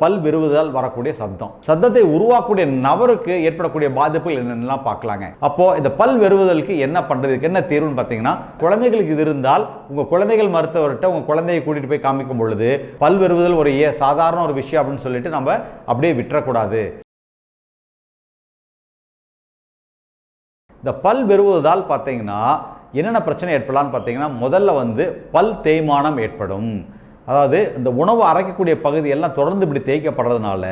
பல் விருவுதல் வரக்கூடிய சத்தத்தை உருவாக்கக்கூடிய நபருக்கு ஏற்படக்கூடிய பாதிப்புகள் என்னென்னலாம் பார்க்கலாங்க. அப்போ இந்த பல் விருவுதலுக்கு என்ன பண்றது, என்ன தீர்வுன்னு பார்த்தீங்கன்னா, குழந்தைகளுக்கு இது இருந்தால் உங்க குழந்தைகள் மருத்துவர்கிட்ட உங்க குழந்தையை கூட்டிட்டு போய் காமிக்கும் பொழுது பல் விருவுதல் ஒரு சாதாரண ஒரு விஷயம் அப்படின்னு சொல்லிட்டு நம்ம அப்படியே விட்டுறக்கூடாது. இந்த பல் விருவுவதால் பார்த்தீங்கன்னா என்னென்ன பிரச்சனை ஏற்படலான்னு பார்த்தீங்கன்னா, முதல்ல பல் தேய்மானம் ஏற்படும். அதாவது இந்த உணவு அரைக்கக்கூடிய பகுதி எல்லாம் தொடர்ந்து இப்படி தேய்க்கப்படுறதுனால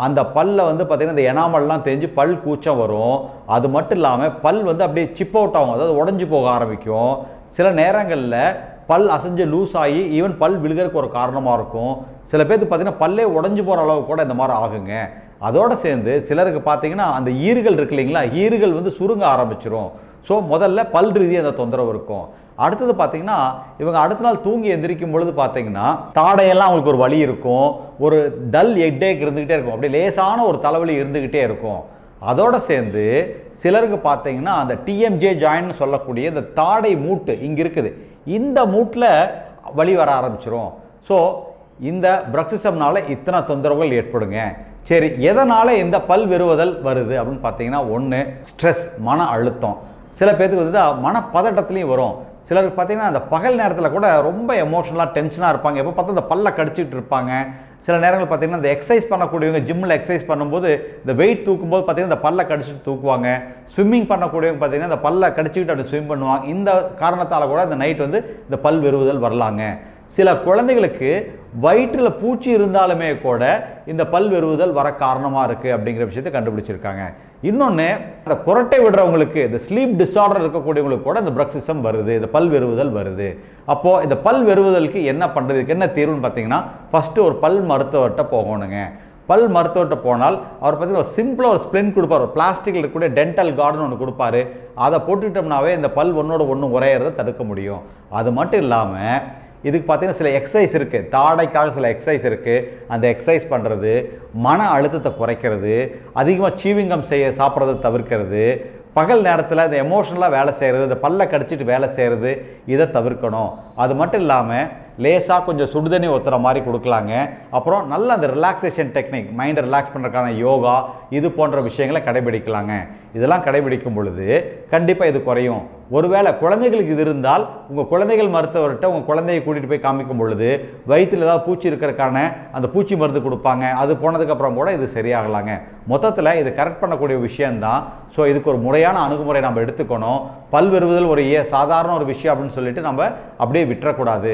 அந்த பல்ல பார்த்தீங்கன்னா இந்த எனாமல்லாம் தேஞ்சு பல் கூச்சம் வரும். அது மட்டும் இல்லாமல் பல் அப்படியே சிப் அவுட் ஆகும், அதாவது உடஞ்சி போக ஆரம்பிக்கும். சில நேரங்களில் பல் அசைஞ்சு லூஸ் ஆகி ஈவன் பல் விழுகிறதுக்கு ஒரு காரணமாக இருக்கும். சில பேருக்கு பார்த்தீங்கன்னா பல்லே உடஞ்சி போகிற அளவு கூட இந்த மாதிரி ஆகுங்க. அதோடு சேர்ந்து சிலருக்கு பார்த்தீங்கன்னா அந்த ஈறுகள் இருக்கு இல்லைங்களா, ஈறுகள் சுருங்க ஆரம்பிச்சிடும். ஸோ முதல்ல பல் ரீதியாக அந்த தொந்தரவு இருக்கும். அடுத்தது பார்த்தீங்கன்னா இவங்க அடுத்த நாள் தூங்கி எந்திரிக்கும் பொழுது பார்த்தீங்கன்னா தாடையெல்லாம் அவங்களுக்கு ஒரு வலி இருக்கும், ஒரு டல் ஹெட்டேக் இருந்துக்கிட்டே இருக்கும், அப்படியே லேசான ஒரு தலைவலி இருந்துக்கிட்டே இருக்கும். அதோடு சேர்ந்து சிலருக்கு பார்த்தீங்கன்னா அந்த டிஎம்ஜே ஜாயின்னு சொல்லக்கூடிய இந்த தாடை மூட்டு இங்கே இருக்குது, இந்த மூட்டில் வலி வர ஆரம்பிச்சிடும். ஸோ இந்த பிரக்சிசம்னால இத்தனை தொந்தரவுகள் ஏற்படுங்க. சரி, எதனால் இந்த பல் விருவுதல் வருது அப்படின்னு பார்த்தீங்கன்னா, ஒன்று ஸ்ட்ரெஸ், மன அழுத்தம். சில பேருக்கு மனப்பதட்டத்துலேயும் வரும். சிலருக்கு பார்த்தீங்கன்னா அந்த பகல் நேரத்தில் கூட ரொம்ப எமோஷனலாக டென்ஷனாக இருப்பாங்க, எப்போ பார்த்தா இந்த பல்லை கடிச்சிட்டு இருப்பாங்க. சில நேரங்கள் பார்த்தீங்கன்னா இந்த எக்ஸசைஸ் பண்ணக்கூடியவங்க ஜிம்மில் எக்ஸசைஸ் பண்ணும்போது இந்த வெயிட் தூக்கும்போது பார்த்தீங்கன்னா இந்த பல்லை கடிச்சிட்டு தூக்குவாங்க. ஸ்விம்மிங் பண்ணக்கூடியவங்க பார்த்தீங்கன்னா இந்த பல்லை கடிச்சிக்கிட்டு அப்படி ஸ்விம் பண்ணுவாங்க. இந்த காரணத்தால் கூட இந்த நைட் இந்த பல் விருவுதல் வரலாங்க. சில குழந்தைகளுக்கு வயிற்றில் பூச்சி இருந்தாலுமே கூட இந்த பல் விருவுதல் வர காரணமாக இருக்குது அப்படிங்கிற விஷயத்தை கண்டுபிடிச்சிருக்காங்க. இன்னொன்று, அந்த குரட்டை விடுறவங்களுக்கு, இந்த ஸ்லீப் டிஸார்டர் இருக்கக்கூடியவங்களுக்கு கூட இந்த பிரக்சிசம் வருது, இந்த பல் விருவுதல் வருது. அப்போது இந்த பல் விருவுதலுக்கு என்ன பண்ணுறதுக்கு என்ன தீர்வுன்னு பார்த்தீங்கன்னா, ஃபஸ்ட்டு ஒரு பல் மருத்துவர்கிட்ட போகணுங்க. பல் மருத்துவர்கிட்ட போனால் அவர் பார்த்தீங்கன்னா ஒரு சிம்பிளாக ஒரு ஸ்ப்ளின் கொடுப்பார், ஒரு பிளாஸ்டிக்கில் இருக்கக்கூடிய டென்டல் கார்டுன்னு ஒன்று கொடுப்பாரு. அதை போட்டுக்கிட்டோம்னாவே இந்த பல் ஒன்றோட ஒன்று உரையிறதை தடுக்க முடியும். அது மட்டும் இல்லாமல் இதுக்கு பார்த்தீங்கன்னா சில எக்ஸசைஸ் இருக்குது, தாடைக்காக சில எக்ஸசைஸ் இருக்குது. அந்த எக்ஸசைஸ் பண்ணுறது, மன அழுத்தத்தை குறைக்கிறது, அதிகமாக சீவிங்கம் சாப்பிட்றதை தவிர்க்கிறது, பகல் நேரத்தில் இந்த எமோஷனலாக வேலை செய்கிறது, இந்த பல்லை கடிச்சிட்டு வேலை செய்கிறது, இதை தவிர்க்கணும். அது மட்டும் இல்லாமல் லேசாக கொஞ்சம் சுடுதண்ணி ஊற்றுற மாதிரி கொடுக்கலாங்க. அப்புறம் நல்ல அந்த ரிலாக்ஸேஷன் டெக்னிக், மைண்டை ரிலாக்ஸ் பண்ணுறதுக்கான யோகா, இது போன்ற விஷயங்களை கடைபிடிக்கலாங்க. இதெல்லாம் கடைபிடிக்கும் பொழுது கண்டிப்பாக இது குறையும். ஒருவேளை குழந்தைகளுக்கு இது இருந்தால் உங்கள் குழந்தைகள் மருத்துவர்கிட்ட உங்கள் குழந்தையை கூட்டிகிட்டு போய் காமிக்கும் பொழுது வயிற்றில் ஏதாவது பூச்சி இருக்கிறதுக்கான அந்த பூச்சி மருந்து கொடுப்பாங்க. அது போனதுக்கப்புறம் கூட இது சரியாகலாங்க. மொத்தத்தில் இது கரெக்ட் பண்ணக்கூடிய விஷயந்தான். ஸோ இதுக்கு ஒரு முறையான அணுகுமுறை நம்ம எடுத்துக்கணும். பல் விருவுதல் ஒரு சாதாரண ஒரு விஷயம் அப்படின்னு சொல்லிட்டு நம்ம அப்படியே விட்டுறக்கூடாது.